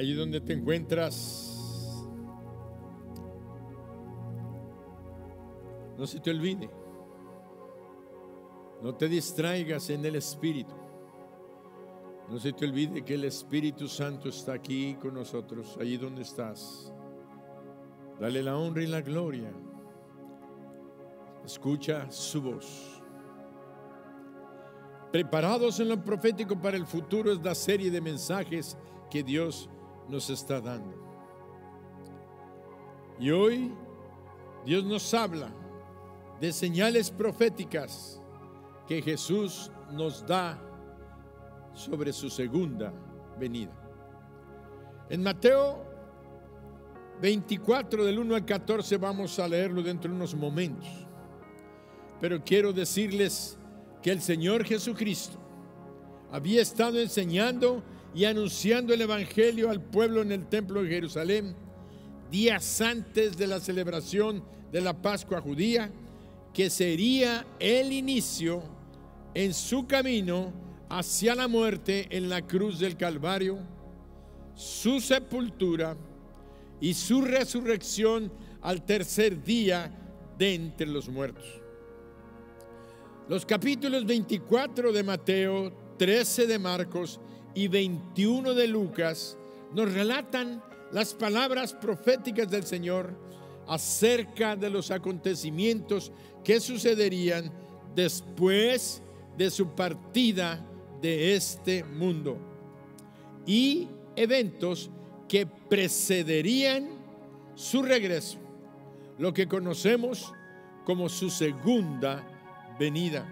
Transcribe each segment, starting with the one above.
Allí donde te encuentras, no se te olvide, no te distraigas en el Espíritu. No se te olvide que el Espíritu Santo está aquí con nosotros, allí donde estás. Dale la honra y la gloria. Escucha su voz. Preparados en lo profético para el futuro es la serie de mensajes que Dios nos está dando. Y hoy Dios nos habla de señales proféticas que Jesús nos da sobre su segunda venida. En Mateo 24 del 1 al 14 vamos a leerlo dentro de unos momentos, pero quiero decirles que el Señor Jesucristo había estado enseñando y anunciando el Evangelio al pueblo en el templo de Jerusalén días antes de la celebración de la Pascua judía, que sería el inicio en su camino hacia la muerte en la cruz del Calvario, su sepultura y su resurrección al tercer día de entre los muertos. Los capítulos 24 de Mateo, 13 de Marcos y 21 de Lucas nos relatan las palabras proféticas del Señor acerca de los acontecimientos que sucederían después de su partida de este mundo y eventos que precederían su regreso, lo que conocemos como su segunda venida.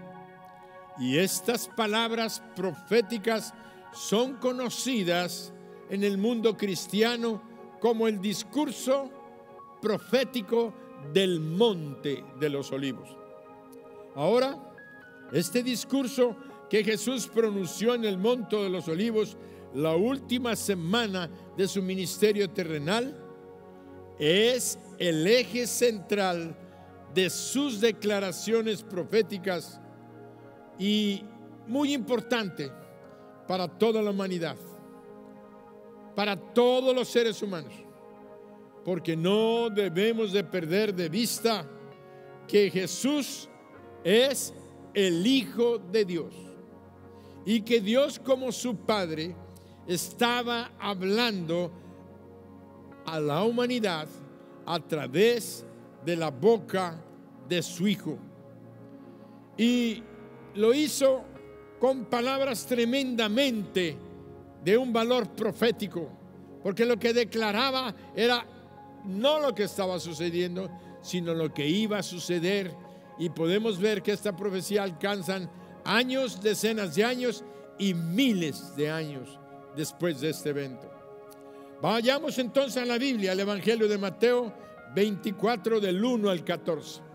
Y estas palabras proféticas son conocidas en el mundo cristiano como el discurso profético del Monte de los Olivos. Ahora, este discurso que Jesús pronunció en el Monte de los Olivos la última semana de su ministerio terrenal es el eje central de sus declaraciones proféticas y muy importante para toda la humanidad, para todos los seres humanos, porque no debemos de perder de vista que Jesús es el Hijo de Dios y que Dios, como su Padre, estaba hablando a la humanidad a través de la boca de su Hijo, y lo hizo con palabras tremendamente de un valor profético, porque lo que declaraba era no lo que estaba sucediendo, sino lo que iba a suceder. Y podemos ver que esta profecía alcanzan años, decenas de años y miles de años después de este evento. Vayamos entonces a la Biblia, al Evangelio de Mateo 24 del 1 al 14.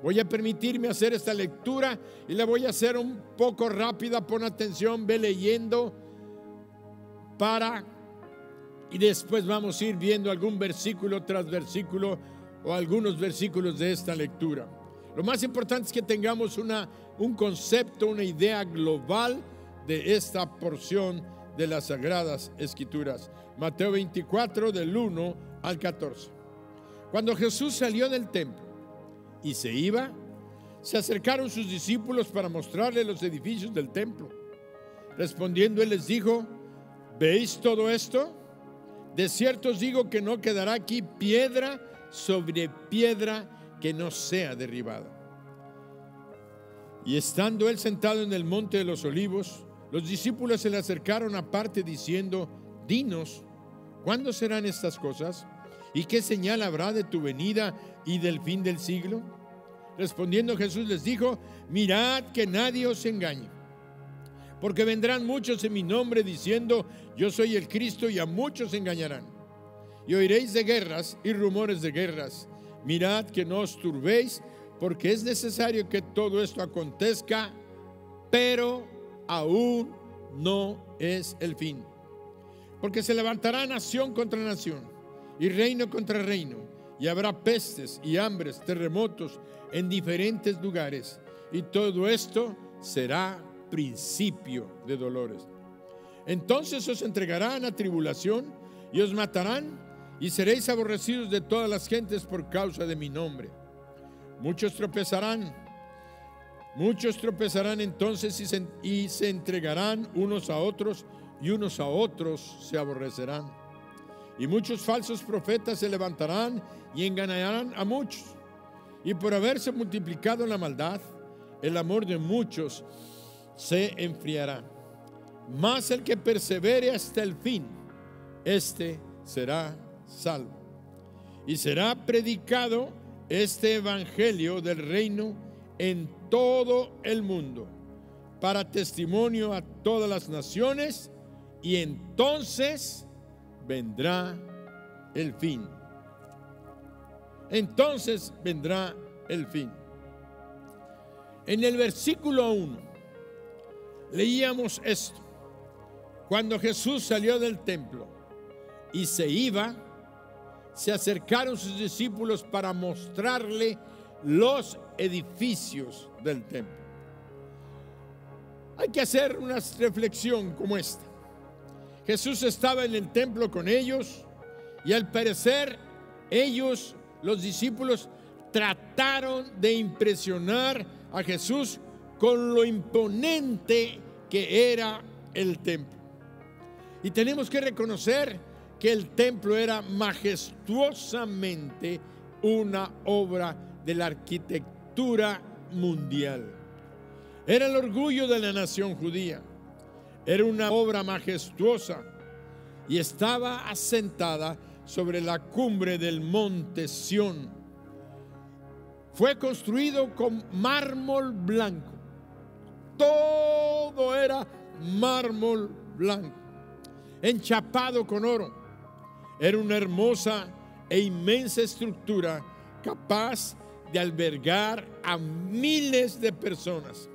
Voy a permitirme hacer esta lectura y la voy a hacer un poco rápida. Pon atención, ve leyendo y después vamos a ir viendo algún versículo tras versículo o algunos versículos de esta lectura. Lo más importante es que tengamos un concepto, una idea global de esta porción de las Sagradas Escrituras. Mateo 24 del 1 al 14. Cuando Jesús salió del templo y se iba, se acercaron sus discípulos para mostrarle los edificios del templo. Respondiendo, él les dijo: ¿veis todo esto? De cierto os digo que no quedará aquí piedra sobre piedra que no sea derribada. Y estando él sentado en el monte de los olivos, los discípulos se le acercaron aparte diciendo: dinos, ¿cuándo serán estas cosas? ¿Y qué señal habrá de tu venida y del fin del siglo? Respondiendo Jesús les dijo: mirad que nadie os engañe, porque vendrán muchos en mi nombre diciendo: yo soy el Cristo, y a muchos engañarán. Y oiréis de guerras y rumores de guerras. Mirad que no os turbéis, porque es necesario que todo esto acontezca, pero aún no es el fin. Porque se levantará nación contra nación y reino contra reino, y habrá pestes y hambres, terremotos en diferentes lugares, y todo esto será principio de dolores. Entonces os entregarán a tribulación y os matarán, y seréis aborrecidos de todas las gentes por causa de mi nombre. Muchos tropezarán entonces y se entregarán unos a otros, y unos a otros se aborrecerán. Y muchos falsos profetas se levantarán y engañarán a muchos. Y por haberse multiplicado la maldad, el amor de muchos se enfriará. Mas el que persevere hasta el fin, este será salvo. Y será predicado este evangelio del reino en todo el mundo, para testimonio a todas las naciones, y entonces vendrá el fin. Entonces vendrá el fin. En el versículo 1 leíamos esto: cuando Jesús salió del templo y se iba, se acercaron sus discípulos para mostrarle los edificios del templo. Hay que hacer una reflexión como esta. Jesús estaba en el templo con ellos, y al parecer ellos, los discípulos, trataron de impresionar a Jesús con lo imponente que era el templo. Y tenemos que reconocer que el templo era majestuosamente una obra de la arquitectura mundial. Era el orgullo de la nación judía. Era una obra majestuosa y estaba asentada sobre la cumbre del monte Sión. Fue construido con mármol blanco. Todo era mármol blanco, enchapado con oro. Era una hermosa e inmensa estructura capaz de albergar a miles de personas.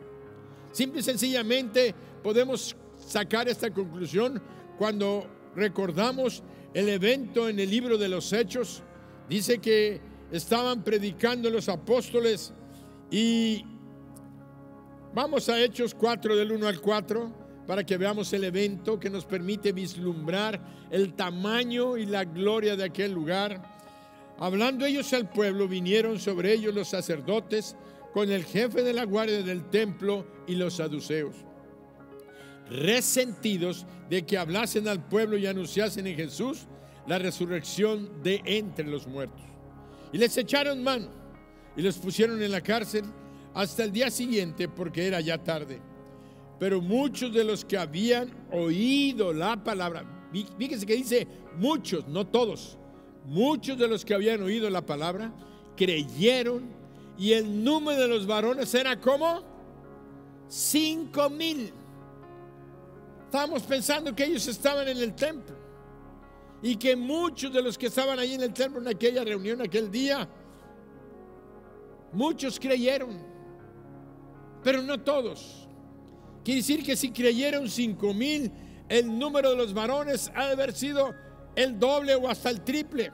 Simple y sencillamente podemos sacar esta conclusión cuando recordamos el evento en el libro de los Hechos. Dice que estaban predicando los apóstoles, y vamos a Hechos 4 del 1 al 4 para que veamos el evento que nos permite vislumbrar el tamaño y la gloria de aquel lugar. Hablando ellos al pueblo, vinieron sobre ellos los sacerdotes con el jefe de la guardia del templo y los saduceos, resentidos de que hablasen al pueblo y anunciasen en Jesús la resurrección de entre los muertos. Y les echaron mano y los pusieron en la cárcel hasta el día siguiente, porque era ya tarde. Pero muchos de los que habían oído la palabra, fíjense que dice muchos, no todos, muchos de los que habían oído la palabra creyeron, y el número de los varones era como 5,000. Estábamos pensando que ellos estaban en el templo, y que muchos de los que estaban ahí en el templo en aquella reunión, aquel día, muchos creyeron, pero no todos. Quiere decir que si creyeron 5,000, el número de los varones ha de haber sido el doble o hasta el triple.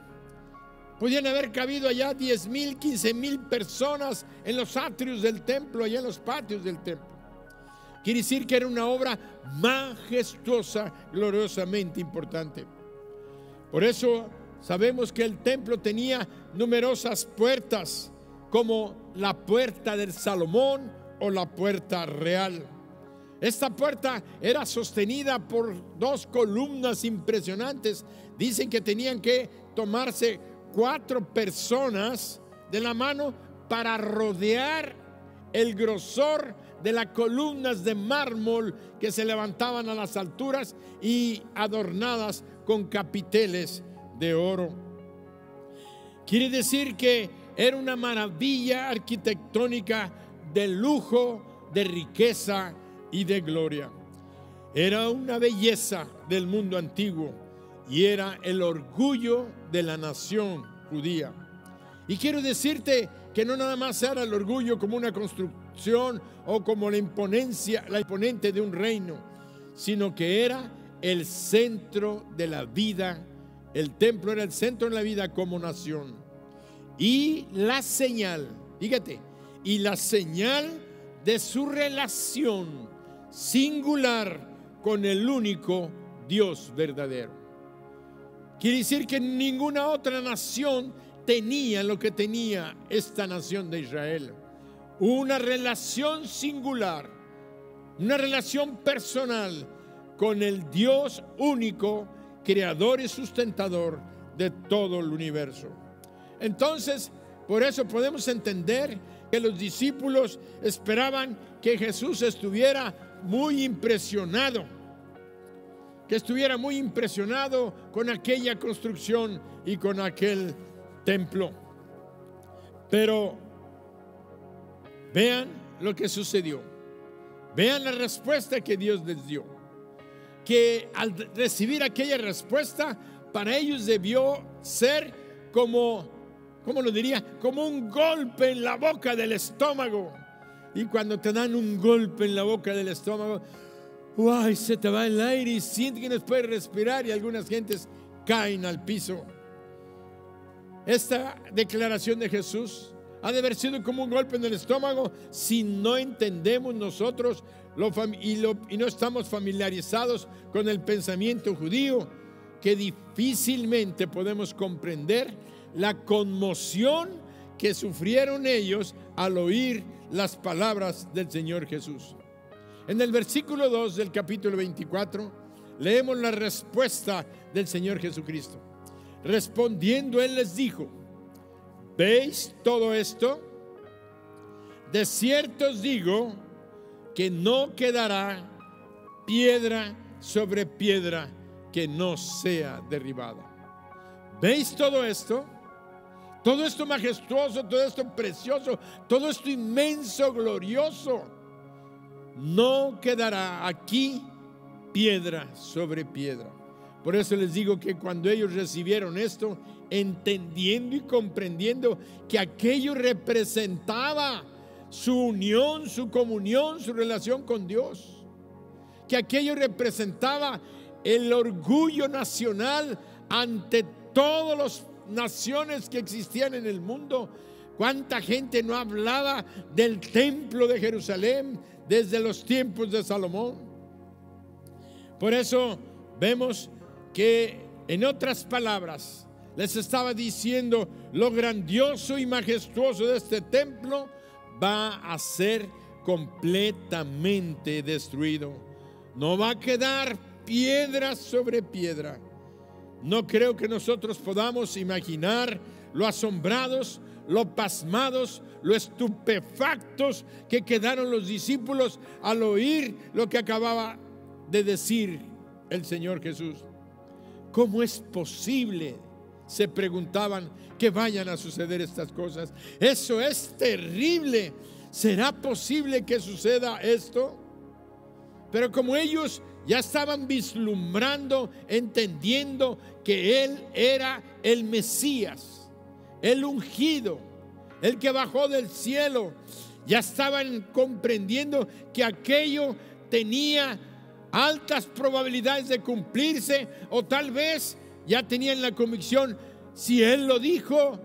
Podían haber cabido allá 10,000, 15,000 personas en los atrios del templo, allá en los patios del templo. Quiere decir que era una obra majestuosa, gloriosamente importante. Por eso sabemos que el templo tenía numerosas puertas, como la puerta del Salomón o la puerta real. Esta puerta era sostenida por 2 columnas impresionantes. Dicen que tenían que tomarse 4 personas de la mano para rodear el grosor de las columnas de mármol que se levantaban a las alturas y adornadas con capiteles de oro. Quiere decir que era una maravilla arquitectónica de lujo, de riqueza y de gloria. Era una belleza del mundo antiguo y era el orgullo de la nación judía. Y quiero decirte que no nada más era el orgullo como una construcción o como la imponente de un reino, sino que era el centro de la vida. El templo era el centro de la vida como nación. Y la señal, fíjate, y la señal de su relación singular con el único Dios verdadero. Quiere decir que ninguna otra nación tenía lo que tenía esta nación de Israel. Una relación singular, una relación personal con el Dios único, creador y sustentador de todo el universo. Entonces, por eso podemos entender que los discípulos esperaban que Jesús estuviera muy impresionado, con aquella construcción y con aquel templo. Pero vean lo que sucedió. Vean la respuesta que Dios les dio. Que al recibir aquella respuesta, para ellos debió ser como, ¿cómo lo diría? Como un golpe en la boca del estómago. Y cuando te dan un golpe en la boca del estómago, ¡ay! Se te va el aire y sientes que no puedes respirar y algunas gentes caen al piso. Esta declaración de Jesús ha de haber sido como un golpe en el estómago si no entendemos nosotros y no estamos familiarizados con el pensamiento judío, que difícilmente podemos comprender la conmoción que sufrieron ellos al oír las palabras del Señor Jesús. En el versículo 2 del capítulo 24 leemos la respuesta del Señor Jesucristo. Respondiendo, Él les dijo: ¿veis todo esto? De cierto os digo que no quedará piedra sobre piedra que no sea derribada. ¿Veis todo esto? Todo esto majestuoso, todo esto precioso, todo esto inmenso, glorioso. No quedará aquí piedra sobre piedra. Por eso les digo que cuando ellos recibieron esto, entendiendo y comprendiendo que aquello representaba su unión, su comunión, su relación con Dios, que aquello representaba el orgullo nacional ante todas las naciones que existían en el mundo. ¿Cuánta gente no hablaba del templo de Jerusalén desde los tiempos de Salomón? Por eso vemos que, en otras palabras, les estaba diciendo: lo grandioso y majestuoso de este templo va a ser completamente destruido. No va a quedar piedra sobre piedra. No creo que nosotros podamos imaginar lo asombrados, lo pasmados, lo estupefactos que quedaron los discípulos al oír lo que acababa de decir el Señor Jesús. ¿Cómo es posible?, se preguntaban, que vayan a suceder estas cosas. Eso es terrible. ¿Será posible que suceda esto? Pero como ellos ya estaban vislumbrando, entendiendo que Él era el Mesías, el ungido, el que bajó del cielo, ya estaban comprendiendo que aquello tenía altas probabilidades de cumplirse, o tal vez ya tenían la convicción: si Él lo dijo,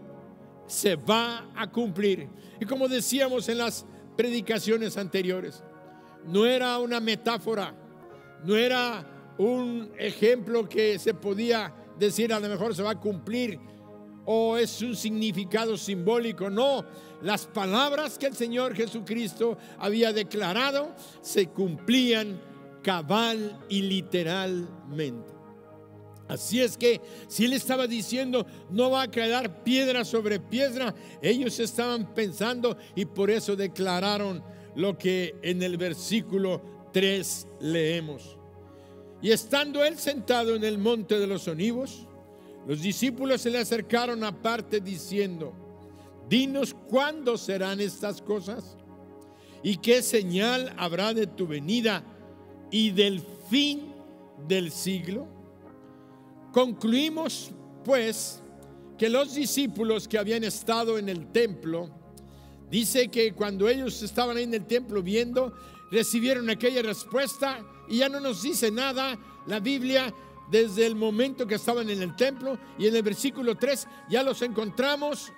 se va a cumplir. Y como decíamos en las predicaciones anteriores, no era una metáfora, no era un ejemplo que se podía decir a lo mejor se va a cumplir, o es un significado simbólico. No, las palabras que el Señor Jesucristo había declarado se cumplían cabal y literalmente. Así es que si Él estaba diciendo no va a quedar piedra sobre piedra, ellos estaban pensando, y por eso declararon lo que en el versículo 3 leemos. Y estando Él sentado en el monte de los Olivos, los discípulos se le acercaron aparte diciendo: dinos cuándo serán estas cosas y qué señal habrá de tu venida y del fin del siglo. Concluimos pues que los discípulos que habían estado en el templo, dice que cuando ellos estaban ahí en el templo viendo, recibieron aquella respuesta, y ya no nos dice nada la Biblia desde el momento que estaban en el templo, y en el versículo 3 ya los encontramos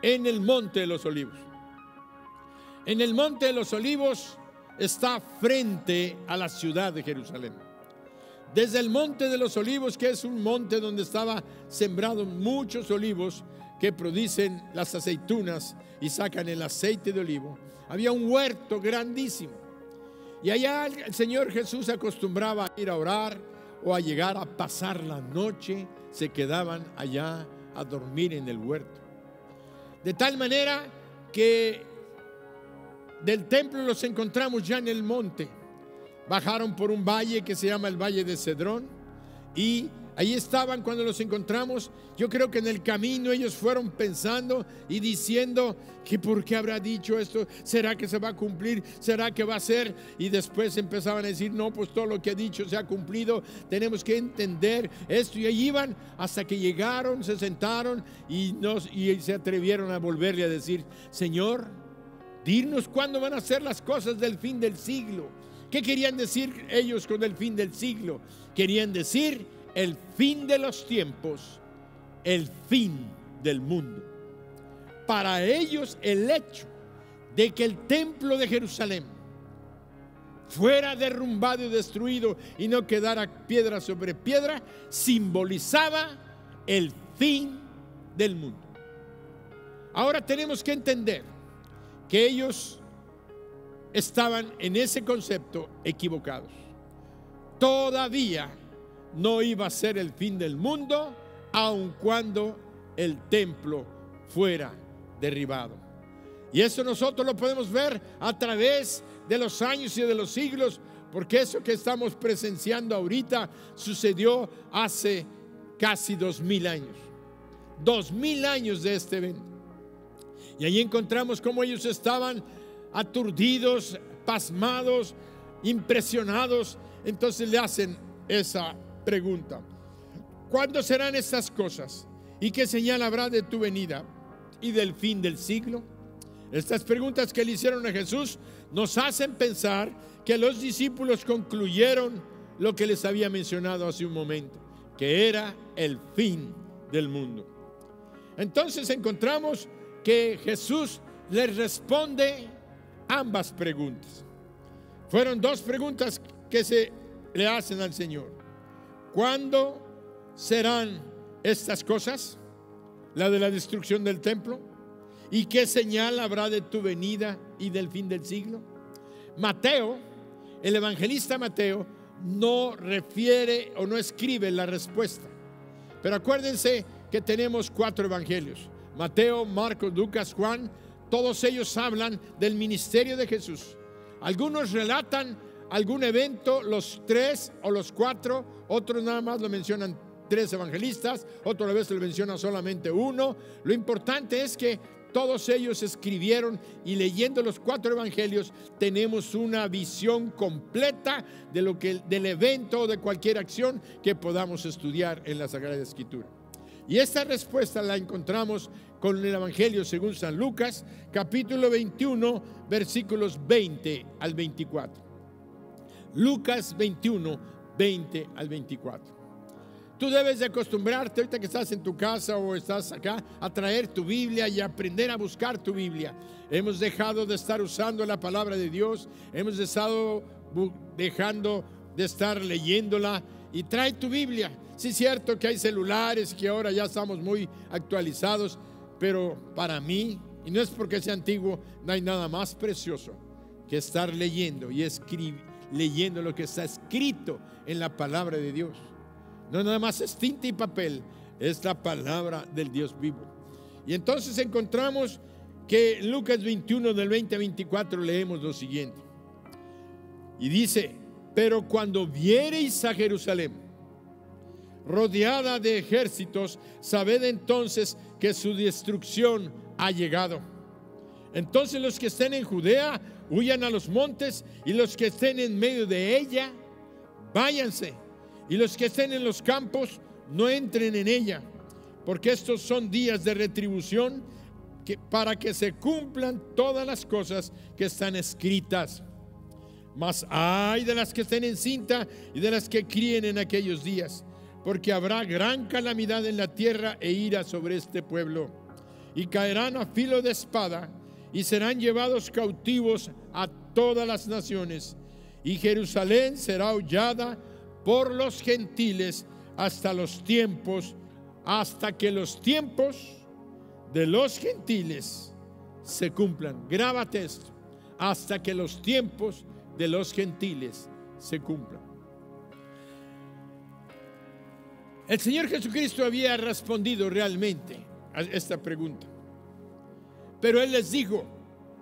en el Monte de los Olivos. En el Monte de los Olivos está frente a la ciudad de Jerusalén. desde el monte de los olivos, que es un monte donde estaba sembrado muchos olivos que producen las aceitunas y sacan el aceite de olivo. Había un huerto grandísimo. Y allá el Señor Jesús acostumbraba a ir a orar o a llegar a pasar la noche. Se quedaban allá a dormir en el huerto. De tal manera que del templo los encontramos ya en el monte. Bajaron por un valle que se llama el Valle de Cedrón, y ahí estaban cuando los encontramos. Yo creo que en el camino ellos fueron pensando y diciendo que por qué habrá dicho esto, será que se va a cumplir, será que va a ser, y después empezaban a decir no, pues todo lo que ha dicho se ha cumplido, tenemos que entender esto. Y ahí iban hasta que llegaron, se sentaron y se atrevieron a volverle a decir: Señor, dinos cuándo van a ser las cosas del fin del siglo. ¿Qué querían decir ellos con el fin del siglo? Querían decir el fin de los tiempos, el fin del mundo. Para ellos, el hecho de que el templo de Jerusalén fuera derrumbado y destruido y no quedara piedra sobre piedra, simbolizaba el fin del mundo. Ahora tenemos que entender que ellos estaban en ese concepto equivocados. Todavía no iba a ser el fin del mundo, aun cuando el templo fuera derribado. Y eso nosotros lo podemos ver a través de los años y de los siglos, porque eso que estamos presenciando ahorita sucedió hace casi 2000 años. 2000 años de este evento. Y ahí encontramos cómo ellos estaban aturdidos, pasmados, impresionados. Entonces le hacen esa pregunta: ¿cuándo serán estas cosas? ¿Y qué señal habrá de tu venida y del fin del siglo? Estas preguntas que le hicieron a Jesús nos hacen pensar que los discípulos concluyeron lo que les había mencionado hace un momento, que era el fin del mundo. Entonces encontramos que Jesús les responde ambas preguntas. Fueron dos preguntas que se le hacen al Señor: ¿cuándo serán estas cosas? La de la destrucción del templo. ¿Y qué señal habrá de tu venida y del fin del siglo? Mateo, el evangelista Mateo, no refiere o no escribe la respuesta. Pero acuérdense que tenemos 4 evangelios: Mateo, Marcos, Lucas, Juan. Todos ellos hablan del ministerio de Jesús. Algunos relatan algún evento, los 3 o los 4, otros nada más lo mencionan 3 evangelistas, otra vez lo menciona solamente uno. Lo importante es que todos ellos escribieron, y leyendo los 4 evangelios tenemos una visión completa de del evento o de cualquier acción que podamos estudiar en la Sagrada Escritura. Y esta respuesta la encontramos con el Evangelio según San Lucas, capítulo 21, versículos 20 al 24. Lucas 21, 20 al 24. Tú debes de acostumbrarte, ahorita que estás en tu casa o estás acá, a traer tu Biblia y aprender a buscar tu Biblia. Hemos dejado de estar usando la palabra de Dios, hemos estado dejando de estar leyéndola, y trae tu Biblia. Sí es cierto que hay celulares que ahora ya estamos muy actualizados, pero para mí, y no es porque sea antiguo, no hay nada más precioso que estar leyendo y leyendo lo que está escrito en la palabra de Dios. No nada más es tinta y papel, es la palabra del Dios vivo. Y entonces encontramos que en Lucas 21 del 20 a 24 leemos lo siguiente. Y dice: pero cuando viereis a Jerusalén rodeada de ejércitos, sabed entonces que su destrucción ha llegado. Entonces los que estén en Judea huyan a los montes, y los que estén en medio de ella váyanse, y los que estén en los campos no entren en ella, porque estos son días de retribución, para que se cumplan todas las cosas que están escritas. Mas ay de las que estén encinta y de las que críen en aquellos días, porque habrá gran calamidad en la tierra e ira sobre este pueblo, y caerán a filo de espada, y serán llevados cautivos a todas las naciones, y Jerusalén será hollada por los gentiles hasta que los tiempos de los gentiles se cumplan. Grábate esto: hasta que los tiempos de los gentiles se cumplan. El Señor Jesucristo había respondido realmente a esta pregunta, pero Él les dijo: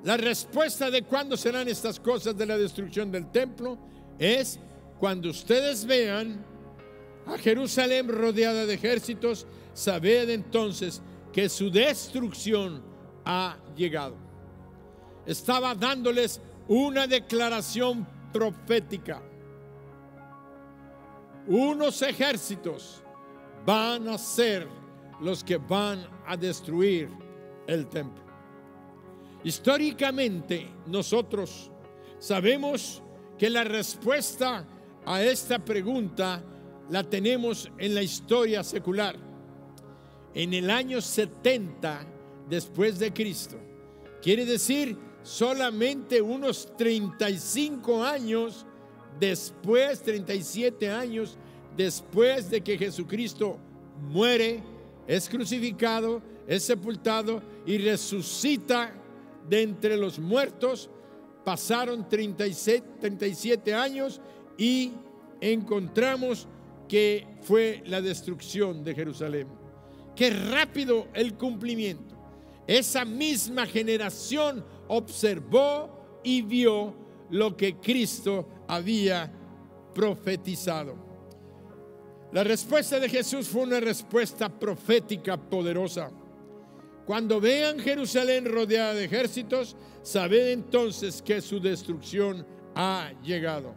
la respuesta de cuándo serán estas cosas de la destrucción del templo es cuando ustedes vean a Jerusalén rodeada de ejércitos. Sabed entonces que su destrucción ha llegado. Estaba dándoles una declaración profética. Unos ejércitos van a ser los que van a destruir el templo. Históricamente nosotros sabemos que la respuesta a esta pregunta la tenemos en la historia secular. En el año 70 después de Cristo, quiere decir solamente unos 35 años después, 37 años después de que Jesucristo muere, es crucificado, es sepultado y resucita de entre los muertos. Pasaron 37 años y encontramos que fue la destrucción de Jerusalén. Qué rápido el cumplimiento. Esa misma generación observó y vio lo que Cristo había profetizado. La respuesta de Jesús fue una respuesta profética poderosa. Cuando vean Jerusalén rodeada de ejércitos, sabed entonces que su destrucción ha llegado.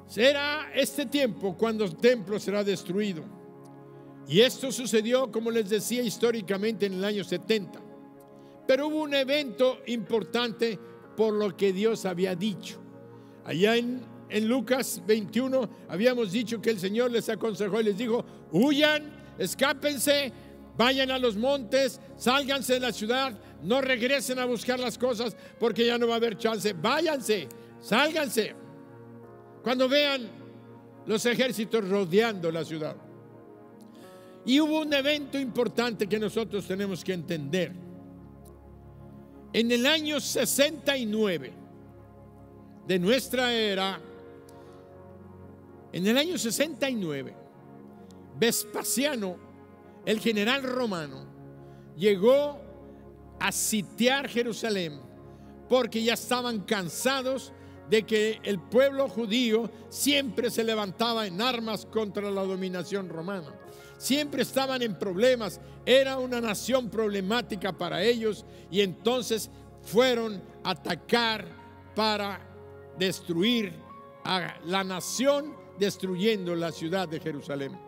Será este tiempo cuando el templo será destruido. Y esto sucedió, como les decía, históricamente en el año 70. Pero hubo un evento importante por lo que Dios había dicho. Allá en Lucas 21 habíamos dicho que el Señor les aconsejó y les dijo: huyan, escápense, vayan a los montes, sálganse de la ciudad, no regresen a buscar las cosas porque ya no va a haber chance. Váyanse, sálganse cuando vean los ejércitos rodeando la ciudad. Y hubo un evento importante que nosotros tenemos que entender. En el año 69 de nuestra era, en el año 69, Vespasiano, el general romano, llegó a sitiar Jerusalén porque ya estaban cansados de que el pueblo judío siempre se levantaba en armas contra la dominación romana. Siempre estaban en problemas, era una nación problemática para ellos, y entonces fueron a atacar para destruir a la nación, destruyendo la ciudad de Jerusalén.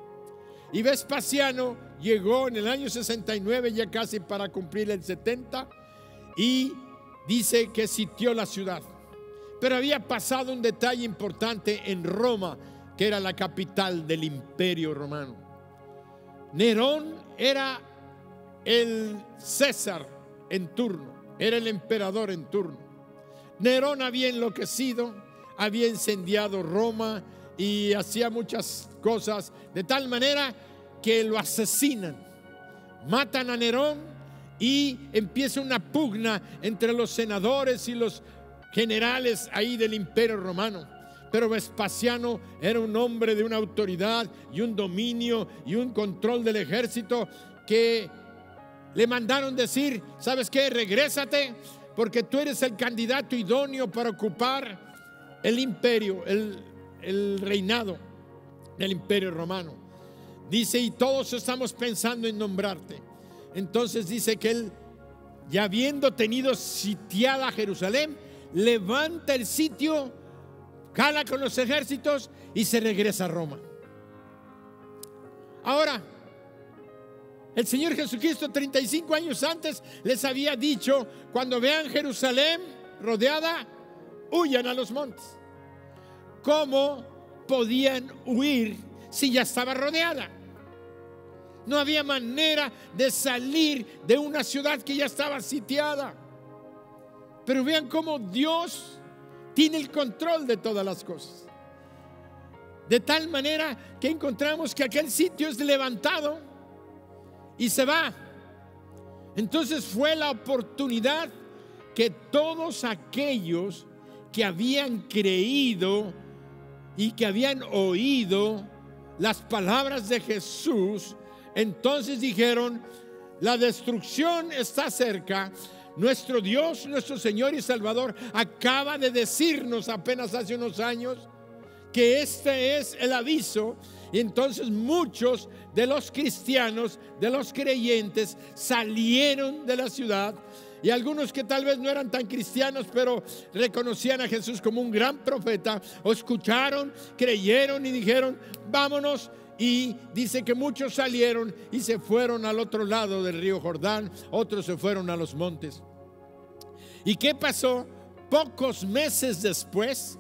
Y Vespasiano llegó en el año 69, ya casi para cumplir el 70, y dice que sitió la ciudad. Pero había pasado un detalle importante en Roma, que era la capital del Imperio Romano. Nerón era el César en turno, era el emperador en turno. Nerón había enloquecido, había incendiado Roma y hacía muchas cosas de tal manera que lo asesinan. Matan a Nerón y empieza una pugna entre los senadores y los generales ahí del Imperio Romano. Pero Vespasiano era un hombre de una autoridad y un dominio y un control del ejército que le mandaron decir: ¿sabes qué? Regrésate, porque tú eres el candidato idóneo para ocupar el imperio, el reinado del Imperio Romano. Dice: y todos estamos pensando en nombrarte. Entonces dice que él, ya habiendo tenido sitiada Jerusalén, levanta el sitio, cala con los ejércitos y se regresa a Roma. Ahora, el Señor Jesucristo 35 años antes les había dicho: cuando vean Jerusalén rodeada, huyan a los montes. ¿Cómo podían huir si ya estaba rodeada? No había manera de salir de una ciudad que ya estaba sitiada. Pero vean cómo Dios tiene el control de todas las cosas. De tal manera que encontramos que aquel sitio es levantado y se va. Entonces fue la oportunidad que todos aquellos que habían creído y que habían oído las palabras de Jesús, entonces dijeron: la destrucción está cerca. Nuestro Dios, nuestro Señor y Salvador, acaba de decirnos apenas hace unos años que este es el aviso. Y entonces muchos de los cristianos, de los creyentes, salieron de la ciudad. Y algunos que tal vez no eran tan cristianos, pero reconocían a Jesús como un gran profeta, o escucharon, creyeron y dijeron: vámonos. Y dice que muchos salieron y se fueron al otro lado del río Jordán, otros se fueron a los montes. ¿Y qué pasó? Pocos meses después,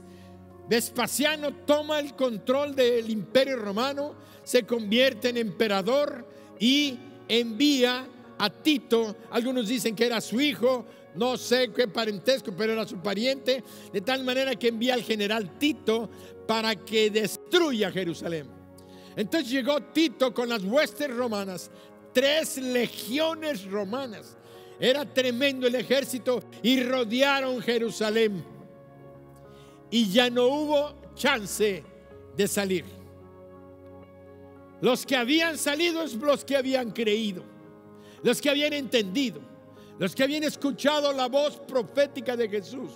Vespasiano toma el control del Imperio Romano, se convierte en emperador y envía a Tito. Algunos dicen que era su hijo, no sé qué parentesco, pero era su pariente, de tal manera que envía al general Tito para que destruya Jerusalén. Entonces llegó Tito con las huestes romanas, 3 legiones romanas. Era tremendo el ejército y rodearon Jerusalén. Y ya no hubo chance de salir. Los que habían salido es los que habían creído, los que habían entendido, los que habían escuchado la voz profética de Jesús.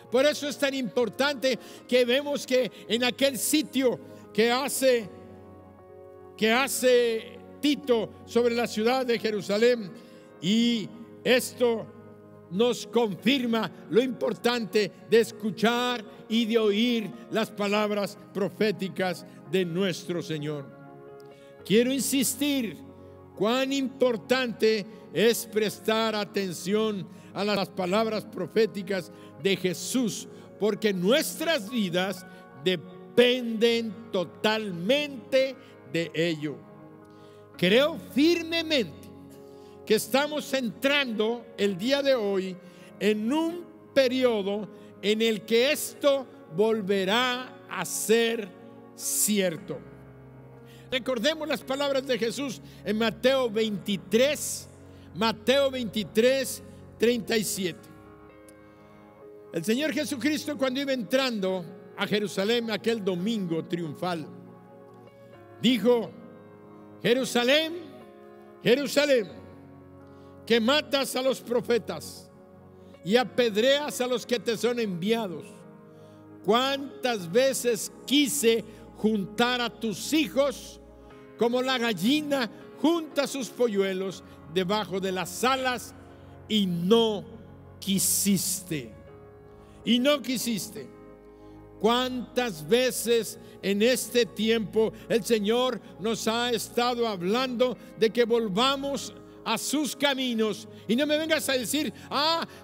Por eso es tan importante que vemos que en aquel sitio que hace Tito sobre la ciudad de Jerusalén, y esto nos confirma lo importante de escuchar y de oír las palabras proféticas de nuestro Señor. Quiero insistir cuán importante es prestar atención a las palabras proféticas de Jesús, porque nuestras vidas dependen totalmente de ello. Creo firmemente que estamos entrando el día de hoy en un periodo en el que esto volverá a ser cierto. Recordemos las palabras de Jesús en Mateo 23, 37. El Señor Jesucristo, cuando iba entrando a Jerusalén aquel domingo triunfal, dijo: Jerusalén, Jerusalén, que matas a los profetas y apedreas a los que te son enviados. ¿Cuántas veces quise juntar a tus hijos como la gallina junta sus polluelos debajo de las alas, y no quisiste? Y no quisiste. ¿Cuántas veces en este tiempo el Señor nos ha estado hablando de que volvamos a sus caminos? Y no me vengas a decir: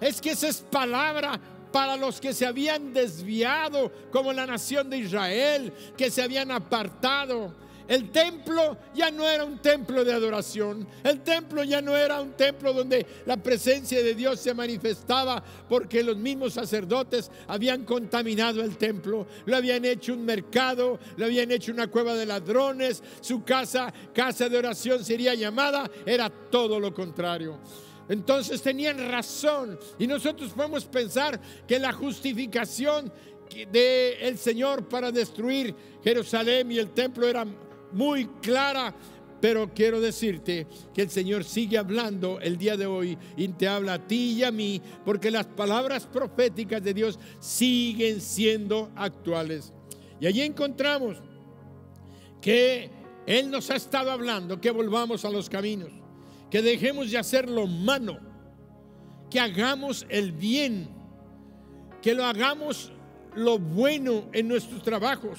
es que esa es palabra para los que se habían desviado, como la nación de Israel, que se habían apartado. El templo ya no era un templo de adoración. El templo ya no era un templo donde la presencia de Dios se manifestaba, porque los mismos sacerdotes habían contaminado el templo. Lo habían hecho un mercado, lo habían hecho una cueva de ladrones. Su casa de oración sería llamada. Era todo lo contrario. Entonces tenían razón, y nosotros podemos pensar que la justificación del Señor para destruir Jerusalén y el templo era muy clara, pero quiero decirte que el Señor sigue hablando el día de hoy, y te habla a ti y a mí, porque las palabras proféticas de Dios siguen siendo actuales. Y allí encontramos que Él nos ha estado hablando que volvamos a los caminos, que dejemos de hacer lo malo, que hagamos el bien, que lo hagamos lo bueno en nuestros trabajos,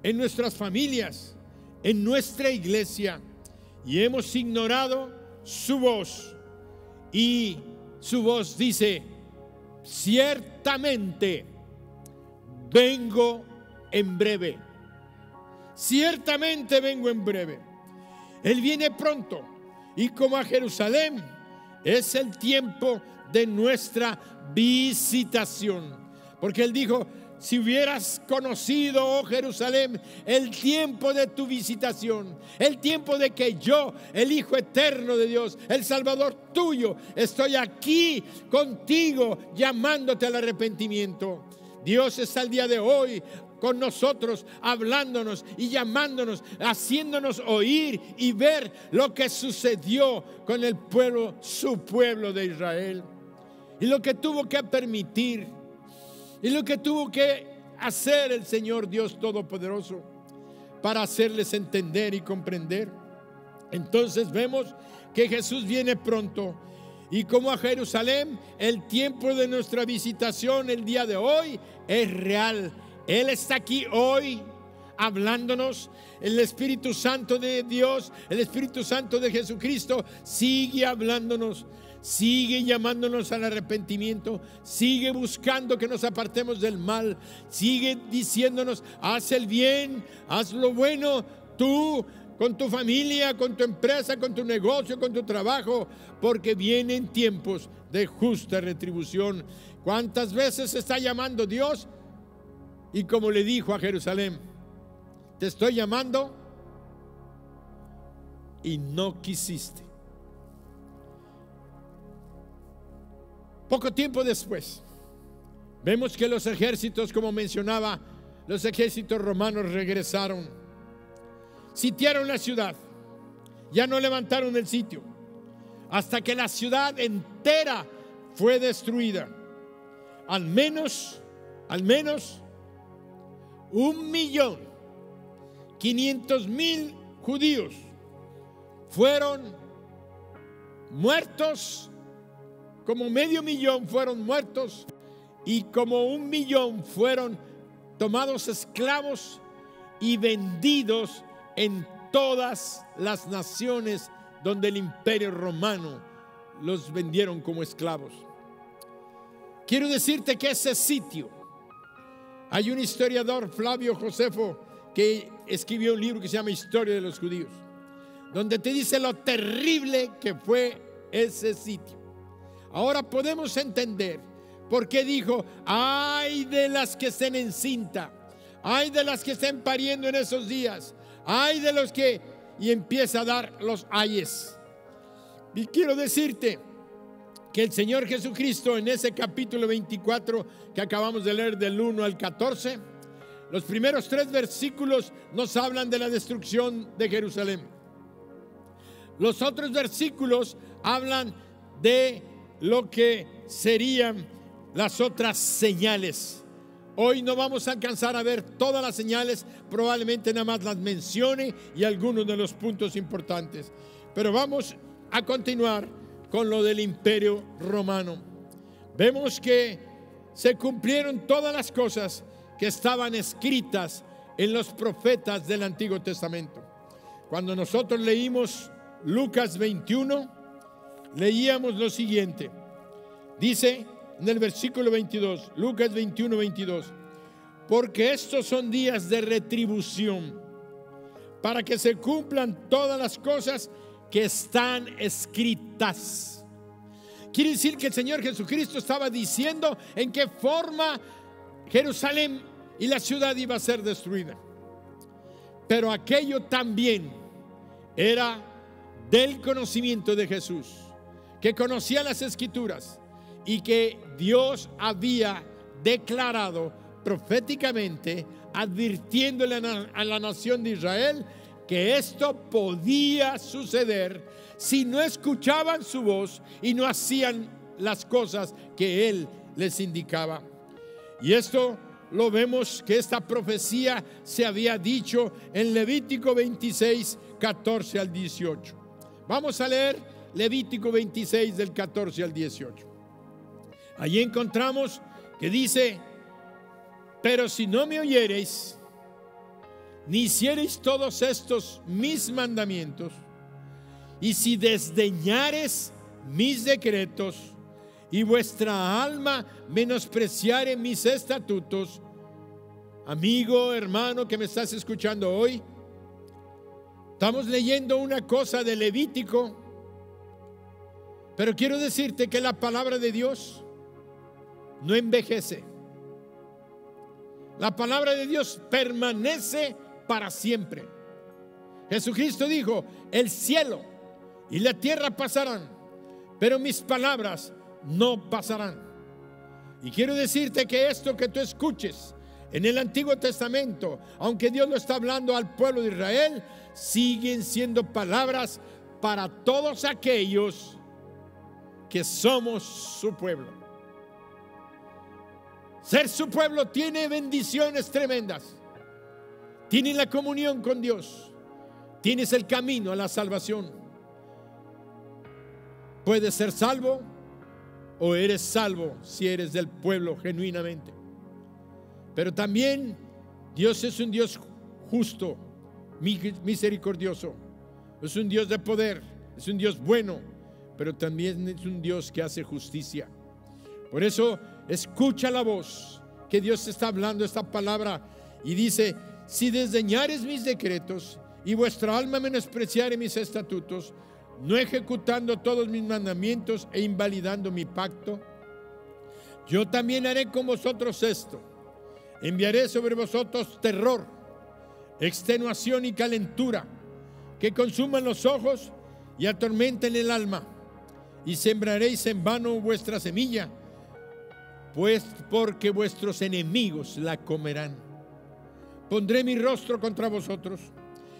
en nuestras familias, en nuestra iglesia. Y hemos ignorado su voz, y su voz dice: ciertamente vengo en breve. Ciertamente vengo en breve. Él viene pronto, y como a Jerusalén es el tiempo de nuestra visitación, porque Él dijo: si hubieras conocido, oh Jerusalén, el tiempo de tu visitación, el tiempo de que yo, el Hijo eterno de Dios, el Salvador tuyo, estoy aquí contigo llamándote al arrepentimiento. Dios está el día de hoy con nosotros, hablándonos y llamándonos, haciéndonos oír y ver lo que sucedió con el pueblo, su pueblo de Israel, y lo que tuvo que permitir, y lo que tuvo que hacer el Señor Dios Todopoderoso para hacerles entender y comprender. Entonces vemos que Jesús viene pronto, y como a Jerusalén, el tiempo de nuestra visitación el día de hoy es real. Él está aquí hoy hablándonos. El Espíritu Santo de Dios, el Espíritu Santo de Jesucristo sigue hablándonos, sigue llamándonos al arrepentimiento, sigue buscando que nos apartemos del mal, sigue diciéndonos: haz el bien, haz lo bueno, tú, con tu familia, con tu empresa, con tu negocio, con tu trabajo, porque vienen tiempos de justa retribución. ¿Cuántas veces está llamando Dios? Y como le dijo a Jerusalén: te estoy llamando y no quisiste. Poco tiempo después, vemos que los ejércitos, como mencionaba, los ejércitos romanos regresaron, sitiaron la ciudad, ya no levantaron el sitio, hasta que la ciudad entera fue destruida. Al menos 1.500.000 judíos fueron muertos, como 500.000 fueron muertos, y como 1.000.000 fueron tomados esclavos y vendidos en todas las naciones donde el imperio romano los vendieron como esclavos. Quiero decirte que ese sitio, hay un historiador, Flavio Josefo, que escribió un libro que se llama Historia de los Judíos, donde te dice lo terrible que fue ese sitio. Ahora podemos entender por qué dijo: ay de las que estén encinta, ay de las que estén pariendo en esos días, ay de los que... y empieza a dar los ayes. Y quiero decirte que el Señor Jesucristo, en ese capítulo 24 que acabamos de leer, del 1 al 14, los primeros 3 versículos nos hablan de la destrucción de Jerusalén. Los otros versículos hablan de lo que serían las otras señales. Hoy no vamos a alcanzar a ver todas las señales, probablemente nada más las mencione y algunos de los puntos importantes, pero vamos a continuar con lo del imperio romano. Vemos que se cumplieron todas las cosas que estaban escritas en los profetas del Antiguo Testamento. Cuando nosotros leímos Lucas 21, leíamos lo siguiente. Dice en el versículo 22, Lucas 21, 22: porque estos son días de retribución, para que se cumplan todas las cosas que están escritas. Quiere decir que el Señor Jesucristo estaba diciendo en qué forma Jerusalén y la ciudad iba a ser destruida. Pero aquello también era del conocimiento de Jesús, que conocía las Escrituras y que Dios había declarado proféticamente, advirtiéndole a la nación de Israel que esto podía suceder si no escuchaban su voz y no hacían las cosas que Él les indicaba. Y esto lo vemos, que esta profecía se había dicho en Levítico 26, 14 al 18. Vamos a leer Levítico 26 del 14 al 18. Allí encontramos que dice: pero si no me oyereis, ni hiciereis todos estos mis mandamientos, y si desdeñares mis decretos, y vuestra alma menospreciare mis estatutos. Amigo, hermano que me estás escuchando hoy, estamos leyendo una cosa de Levítico, pero quiero decirte que la palabra de Dios no envejece. La palabra de Dios permanece para siempre. Jesucristo dijo: el cielo y la tierra pasarán, pero mis palabras no pasarán. Y quiero decirte que esto que tú escuches en el Antiguo Testamento, aunque Dios lo está hablando al pueblo de Israel, siguen siendo palabras para todos aquellos que somos su pueblo. Ser su pueblo tiene bendiciones tremendas. Tienes la comunión con Dios. Tienes el camino a la salvación. Puedes ser salvo o eres salvo si eres del pueblo genuinamente. Pero también Dios es un Dios justo, misericordioso. Es un Dios de poder, es un Dios bueno, pero también es un Dios que hace justicia. Por eso escucha la voz que Dios está hablando esta palabra y dice: si desdeñares mis decretos y vuestra alma menospreciare mis estatutos, no ejecutando todos mis mandamientos e invalidando mi pacto, yo también haré con vosotros esto: enviaré sobre vosotros terror, extenuación y calentura, que consuman los ojos y atormenten el alma, y sembraréis en vano vuestra semilla, pues porque vuestros enemigos la comerán. Pondré mi rostro contra vosotros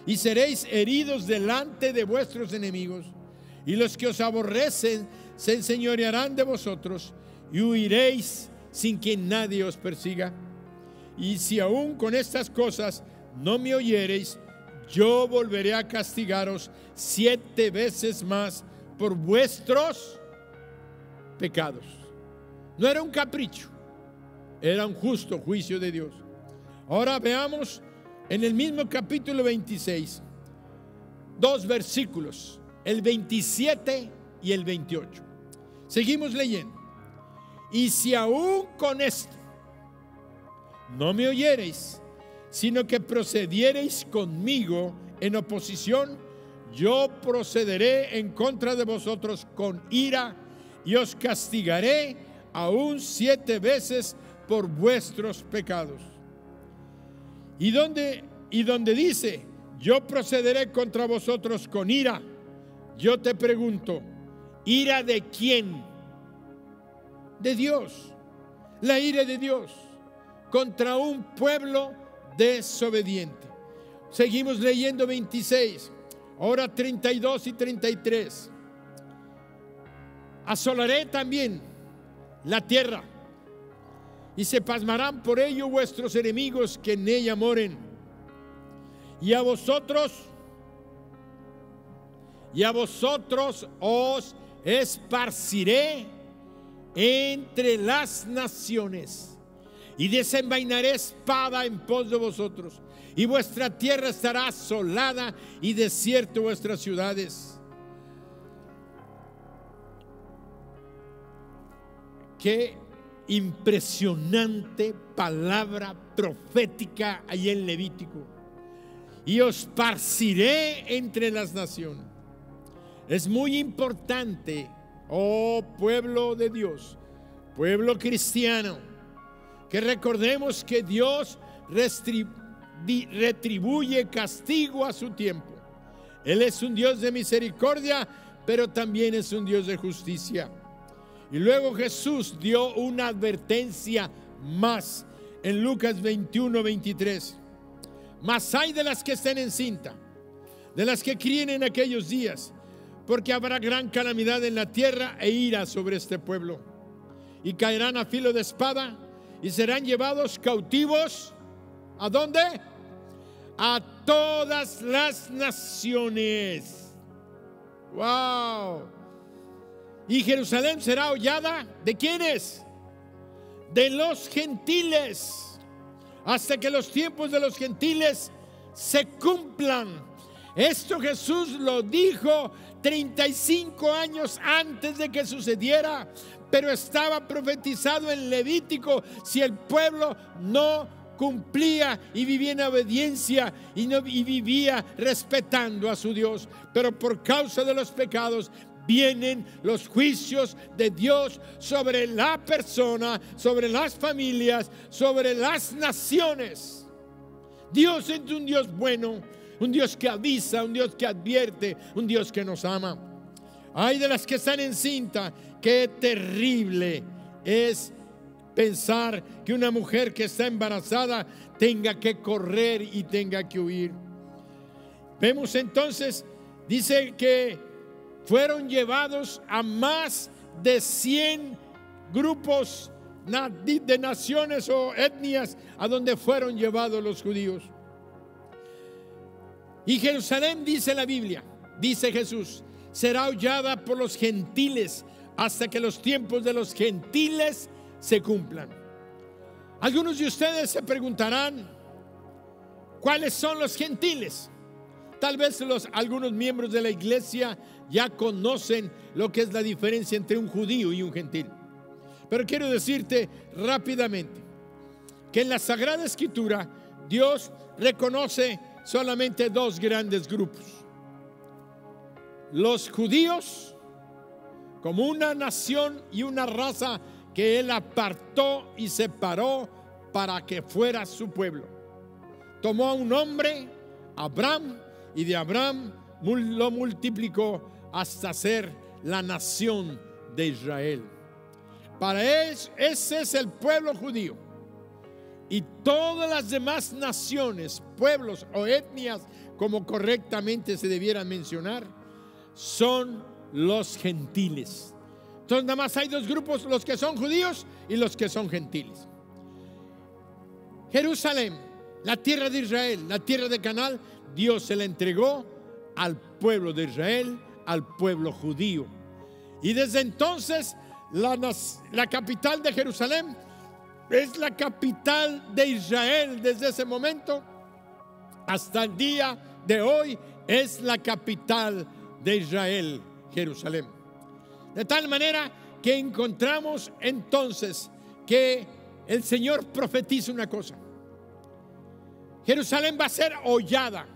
y seréis heridos delante de vuestros enemigos, y los que os aborrecen se enseñorearán de vosotros, y huiréis sin que nadie os persiga. Y si aún con estas cosas no me oyereis, yo volveré a castigaros 7 veces más por vuestros pecados. No era un capricho, era un justo juicio de Dios. Ahora veamos en el mismo capítulo 26, 2 versículos, el 27 y el 28. Seguimos leyendo. Y si aún con esto no me oyereis, sino que procediereis conmigo en oposición, yo procederé en contra de vosotros con ira y os castigaré aún 7 veces por vuestros pecados. Y donde dice: yo procederé contra vosotros con ira, yo te pregunto, ¿ira de quién? De Dios. La ira de Dios contra un pueblo desobediente. Seguimos leyendo 26, ahora 32 y 33. Asolaré también la tierra, y se pasmarán por ello vuestros enemigos que en ella moren. Y a vosotros os esparciré entre las naciones, y desenvainaré espada en pos de vosotros, y vuestra tierra estará asolada y desierto vuestras ciudades. Qué impresionante palabra profética ahí en Levítico. Y os esparciré entre las naciones. Es muy importante, oh pueblo de Dios, pueblo cristiano, que recordemos que Dios retribuye castigo a su tiempo. Él es un Dios de misericordia, pero también es un Dios de justicia. Y luego Jesús dio una advertencia más en Lucas 21, 23. Mas hay de las que estén encinta, de las que críen en aquellos días, porque habrá gran calamidad en la tierra e ira sobre este pueblo. Y caerán a filo de espada y serán llevados cautivos. ¿A dónde? A todas las naciones. ¡Wow! Y Jerusalén será hollada, ¿de quiénes? De los gentiles, hasta que los tiempos de los gentiles se cumplan. Esto Jesús lo dijo 35 años antes de que sucediera, pero estaba profetizado en Levítico. Si el pueblo no cumplía y vivía en obediencia y vivía respetando a su Dios, pero por causa de los pecados vienen los juicios de Dios sobre la persona, sobre las familias, sobre las naciones. Dios es un Dios bueno, un Dios que avisa, un Dios que advierte, un Dios que nos ama. Ay de las que están encinta, qué terrible es pensar que una mujer que está embarazada tenga que correr y tenga que huir. Vemos entonces, dice que fueron llevados a más de 100 grupos de naciones o etnias a donde fueron llevados los judíos. Y Jerusalén, dice la Biblia, dice Jesús, será hollada por los gentiles hasta que los tiempos de los gentiles se cumplan. Algunos de ustedes se preguntarán, ¿cuáles son los gentiles? Tal vez algunos miembros de la iglesia ya conocen lo que es la diferencia entre un judío y un gentil. Pero quiero decirte rápidamente que en la Sagrada Escritura Dios reconoce solamente dos grandes grupos: los judíos como una nación y una raza que Él apartó y separó para que fuera su pueblo. Tomó a un hombre, Abraham, y de Abraham lo multiplicó hasta ser la nación de Israel. Para él, ese es el pueblo judío. Y todas las demás naciones, pueblos o etnias, como correctamente se debieran mencionar, son los gentiles. Entonces nada más hay dos grupos: los que son judíos y los que son gentiles. Jerusalén, la tierra de Israel, la tierra de Canaán, Dios se la entregó al pueblo de Israel, al pueblo judío. Y desde entonces la capital de Jerusalén es la capital de Israel. Desde ese momento hasta el día de hoy es la capital de Israel, Jerusalén. De tal manera que encontramos entonces que el Señor profetiza una cosa: Jerusalén va a ser hollada.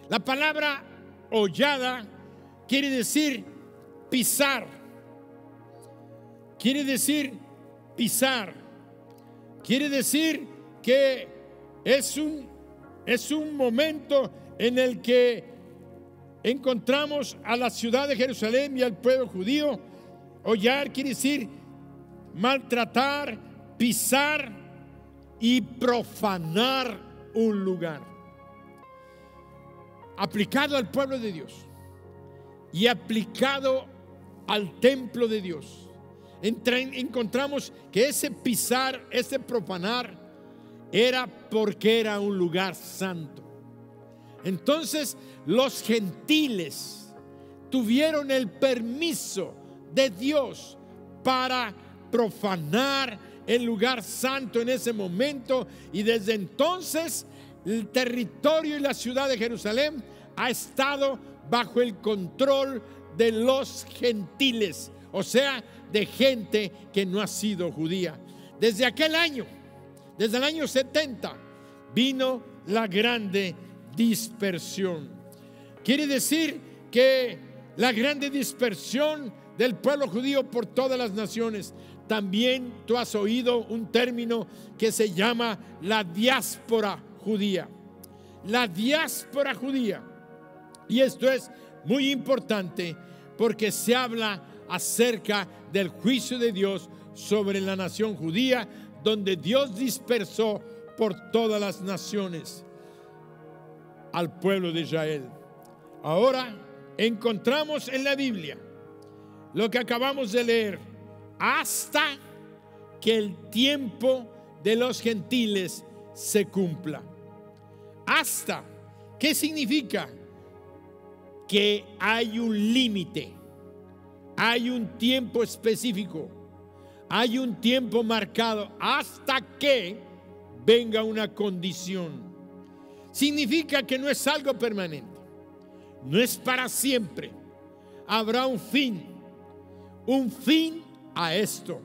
La palabra hollada quiere decir pisar. Quiere decir pisar. Quiere decir que es un momento en el que encontramos a la ciudad de Jerusalén y al pueblo judío. Hollar quiere decir maltratar, pisar y profanar un lugar. Aplicado al pueblo de Dios y aplicado al templo de Dios, encontramos que ese pisar, ese profanar, era porque era un lugar santo. Entonces los gentiles tuvieron el permiso de Dios para profanar el lugar santo en ese momento, y desde entonces el territorio y la ciudad de Jerusalén ha estado bajo el control de los gentiles, o sea, de gente que no ha sido judía. Desde aquel año, desde el año 70, vino la grande dispersión. Quiere decir que la grande dispersión del pueblo judío por todas las naciones. También tú has oído un término que se llama la diáspora judía. La diáspora judía. Y esto es muy importante porque se habla acerca del juicio de Dios sobre la nación judía, donde Dios dispersó por todas las naciones al pueblo de Israel. Ahora encontramos en la Biblia lo que acabamos de leer: hasta que el tiempo de los gentiles se cumpla. Hasta, ¿qué significa? Que hay un límite, hay un tiempo específico, hay un tiempo marcado, hasta que venga una condición. Significa que no es algo permanente, no es para siempre. Habrá un fin a esto.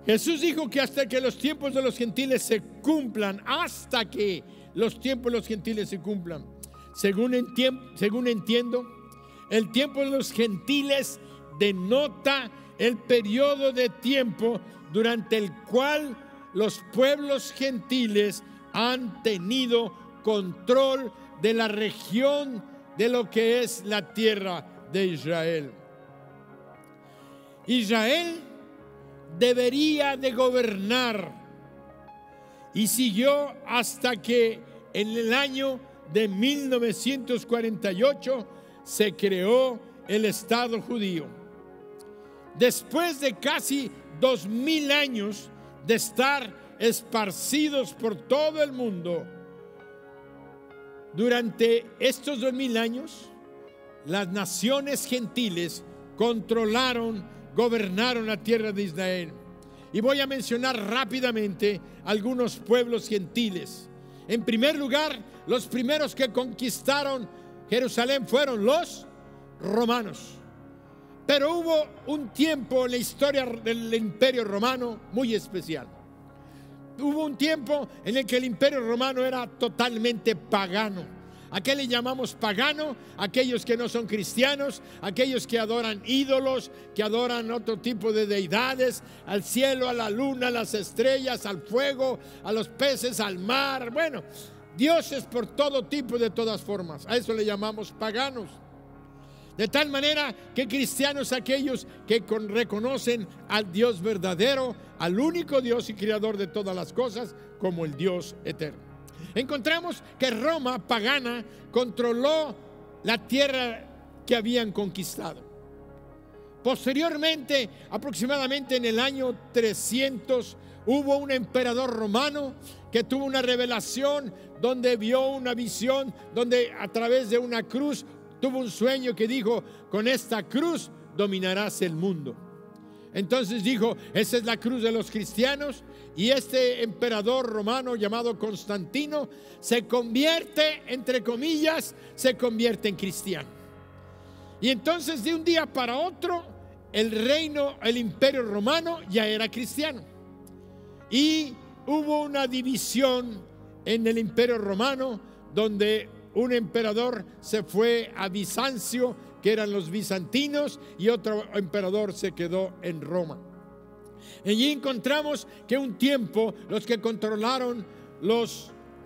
Jesús dijo que hasta que los tiempos de los gentiles se cumplan, hasta que los tiempos de los gentiles se cumplan. Según entiendo, El tiempo de los gentiles denota el periodo de tiempo durante el cual los pueblos gentiles han tenido control de la región de lo que es la tierra de Israel. Israel debería de gobernar, y siguió hasta que en el año de 1948 se creó el Estado judío. Después de casi 2000 años de estar esparcidos por todo el mundo, durante estos 2000 años, las naciones gentiles gobernaron la tierra de Israel. Y voy a mencionar rápidamente algunos pueblos gentiles. En primer lugar, los primeros que conquistaron Jerusalén fueron los romanos. Pero hubo un tiempo en la historia del Imperio Romano muy especial. Hubo un tiempo en el que el Imperio Romano era totalmente pagano. ¿A qué le llamamos pagano? Aquellos que no son cristianos, aquellos que adoran ídolos, que adoran otro tipo de deidades, al cielo, a la luna, a las estrellas, al fuego, a los peces, al mar. Bueno, dioses por todo tipo, de todas formas. A eso le llamamos paganos. De tal manera que cristianos, aquellos que reconocen al Dios verdadero, al único Dios y creador de todas las cosas, como el Dios eterno. Encontramos que Roma pagana controló la tierra que habían conquistado. Posteriormente, aproximadamente en el año 300, hubo un emperador romano que tuvo una revelación donde vio una visión, donde a través de una cruz tuvo un sueño que dijo: con esta cruz dominarás el mundo. Entonces dijo: esa es la cruz de los cristianos, y este emperador romano llamado Constantino se convierte, entre comillas, se convierte en cristiano. Y entonces de un día para otro el imperio romano ya era cristiano. Y hubo una división en el imperio romano donde un emperador se fue a Bizancio, que eran los bizantinos, y otro emperador se quedó en Roma. Allí encontramos que un tiempo los que controlaron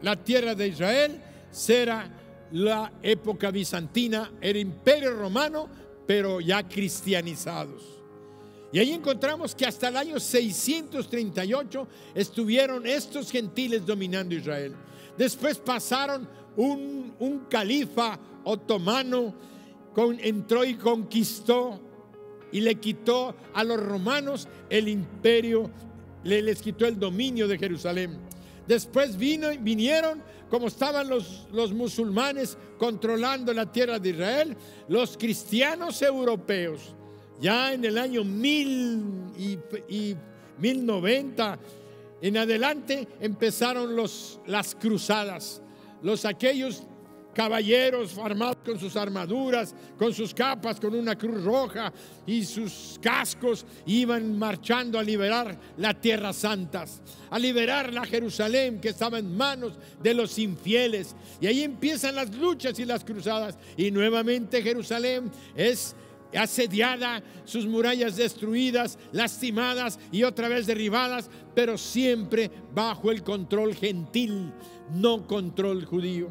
la tierra de Israel será la época bizantina, el imperio romano, pero ya cristianizados. Y ahí encontramos que hasta el año 638 estuvieron estos gentiles dominando Israel. Después pasaron un califa otomano, entró y conquistó y le quitó a los romanos el imperio, les quitó el dominio de Jerusalén. Después vinieron, como estaban los musulmanes controlando la tierra de Israel, los cristianos europeos. Ya en el año 1090 en adelante empezaron las cruzadas. Aquellos caballeros armados con sus armaduras, con sus capas, con una cruz roja y sus cascos, iban marchando a liberar la tierra santa, a liberar la Jerusalén que estaba en manos de los infieles. Y ahí empiezan las luchas y las cruzadas, y nuevamente Jerusalén es asediada, sus murallas destruidas, lastimadas y otra vez derribadas, pero siempre bajo el control gentil, no control judío.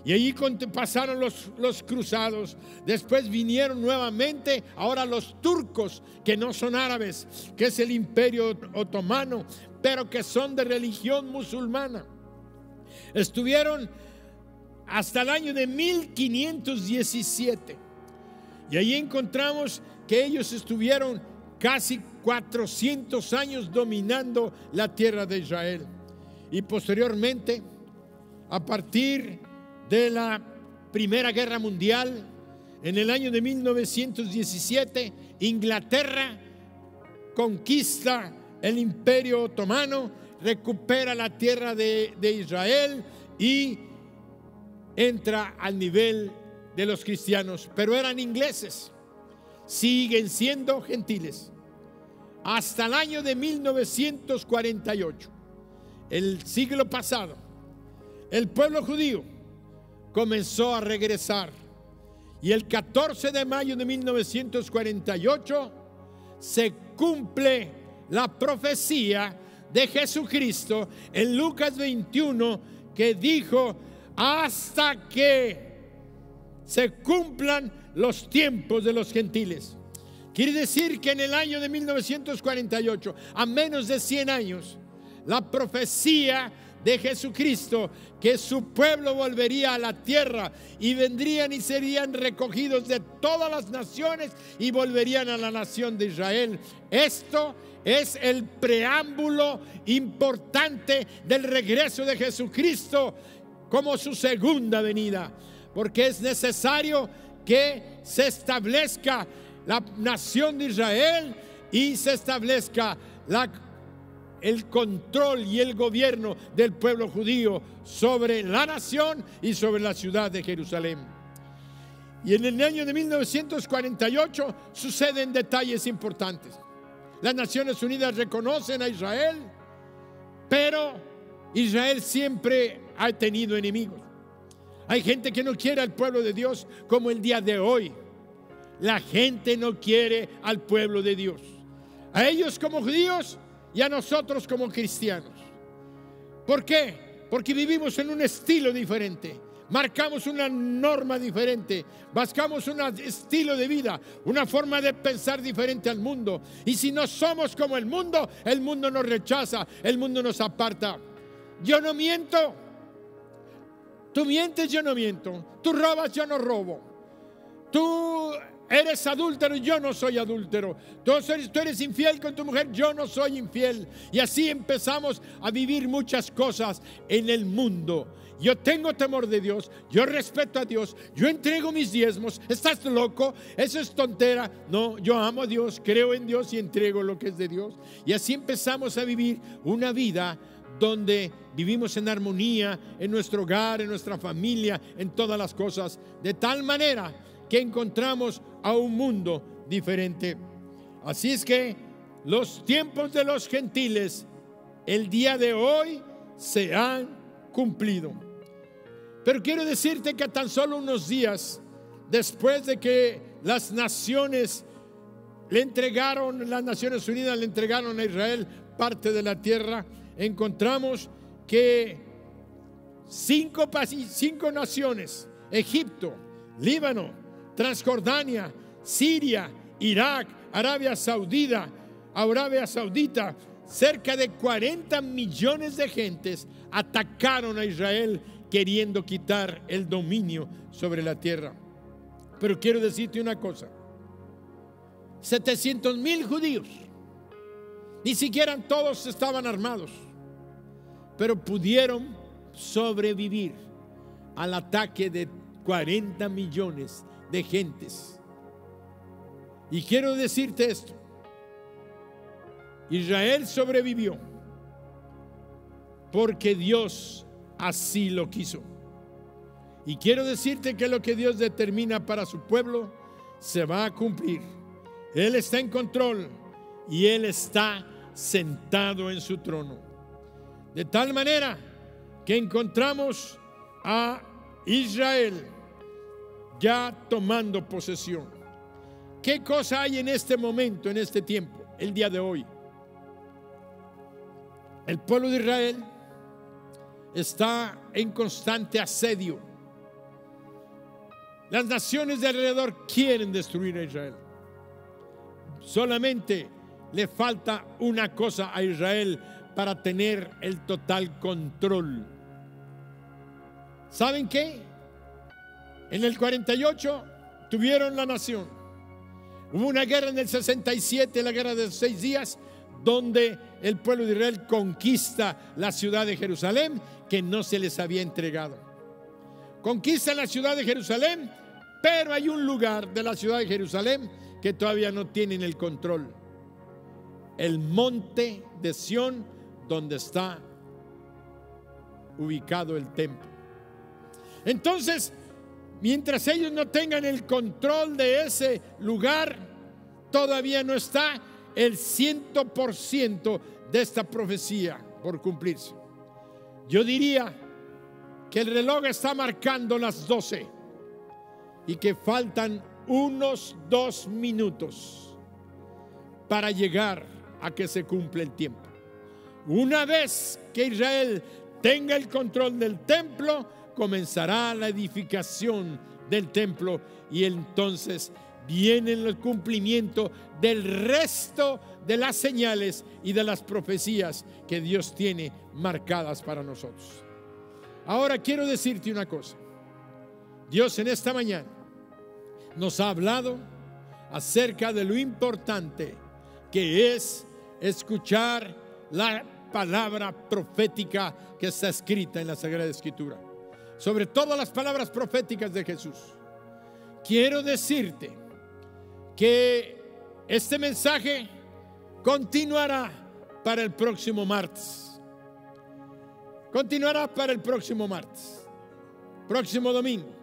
Y allí pasaron los cruzados. Después vinieron nuevamente ahora los turcos, que no son árabes, que es el imperio otomano, pero que son de religión musulmana. Estuvieron hasta el año de 1517. Y ahí encontramos que ellos estuvieron casi 400 años dominando la tierra de Israel. Y posteriormente, a partir de la Primera Guerra Mundial, en el año de 1917, Inglaterra conquista el Imperio Otomano, recupera la tierra de Israel y entra al nivel de los cristianos, pero eran ingleses, siguen siendo gentiles. Hasta el año de 1948, el siglo pasado, el pueblo judío comenzó a regresar, Y el 14 de mayo de 1948 se cumple la profecía de Jesucristo en Lucas 21, que dijo: hasta que se cumplan los tiempos de los gentiles. Quiere decir que en el año de 1948, a menos de 100 años, la profecía de Jesucristo, que su pueblo volvería a la tierra y vendrían y serían recogidos de todas las naciones y volverían a la nación de Israel. Esto es el preámbulo importante del regreso de Jesucristo como su segunda venida, porque es necesario que se establezca la nación de Israel y se establezca el control y el gobierno del pueblo judío sobre la nación y sobre la ciudad de Jerusalén. Y en el año de 1948 suceden detalles importantes. Las Naciones Unidas reconocen a Israel, pero Israel siempre ha tenido enemigos. Hay gente que no quiere al pueblo de Dios, como el día de hoy. La gente no quiere al pueblo de Dios, a ellos como judíos y a nosotros como cristianos. ¿Por qué? Porque vivimos en un estilo diferente, marcamos una norma diferente, buscamos un estilo de vida, una forma de pensar diferente al mundo. Y si no somos como el mundo nos rechaza, el mundo nos aparta. Yo no miento, tú mientes, yo no miento. Tú robas, yo no robo. Tú eres adúltero, yo no soy adúltero. Tú eres infiel con tu mujer, yo no soy infiel. Y así empezamos a vivir muchas cosas en el mundo. Yo tengo temor de Dios, yo respeto a Dios, yo entrego mis diezmos. ¿Estás loco? Eso es tontera. No, yo amo a Dios, creo en Dios y entrego lo que es de Dios. Y así empezamos a vivir una vida donde vivimos en armonía en nuestro hogar, en nuestra familia, en todas las cosas, de tal manera que encontramos a un mundo diferente. Así es que los tiempos de los gentiles el día de hoy se han cumplido. Pero quiero decirte que tan solo unos días después de que las Naciones Unidas le entregaron a Israel parte de la tierra, encontramos que cinco naciones: Egipto, Líbano, Transjordania, Siria, Irak, Arabia Saudita, cerca de 40 millones de gentes atacaron a Israel queriendo quitar el dominio sobre la tierra. Pero quiero decirte una cosa: 700,000 judíos, ni siquiera todos estaban armados, pero pudieron sobrevivir al ataque de 40 millones de gentes. Y quiero decirte esto: Israel sobrevivió porque Dios así lo quiso. Y quiero decirte que lo que Dios determina para su pueblo se va a cumplir. Él está en control y Él está sentado en su trono. De tal manera que encontramos a Israel ya tomando posesión. ¿Qué cosa hay en este momento, en este tiempo, el día de hoy? El pueblo de Israel está en constante asedio. Las naciones de alrededor quieren destruir a Israel. Solamente le falta una cosa a Israel para tener el total control. ¿Saben qué? En el 48 tuvieron la nación. Hubo una guerra en el 67, la guerra de los 6 días, donde el pueblo de Israel conquista la ciudad de Jerusalén, que no se les había entregado. Conquistan la ciudad de Jerusalén, pero hay un lugar de la ciudad de Jerusalén que todavía no tienen el control: el monte de Sión, donde está ubicado el templo. Entonces, mientras ellos no tengan el control de ese lugar, todavía no está el 100% de esta profecía por cumplirse. Yo diría que el reloj está marcando las 12 y que faltan unos 2 minutos para llegar a que se cumple el tiempo. Una vez que Israel tenga el control del templo, comenzará la edificación del templo y entonces viene el cumplimiento del resto de las señales y de las profecías que Dios tiene marcadas para nosotros. Ahora quiero decirte una cosa. Dios en esta mañana nos ha hablado acerca de lo importante que es escuchar la palabra profética que está escrita en la Sagrada Escritura, sobre todas las palabras proféticas de Jesús. Quiero decirte que este mensaje continuará para el próximo martes. Continuará para el próximo martes, próximo domingo.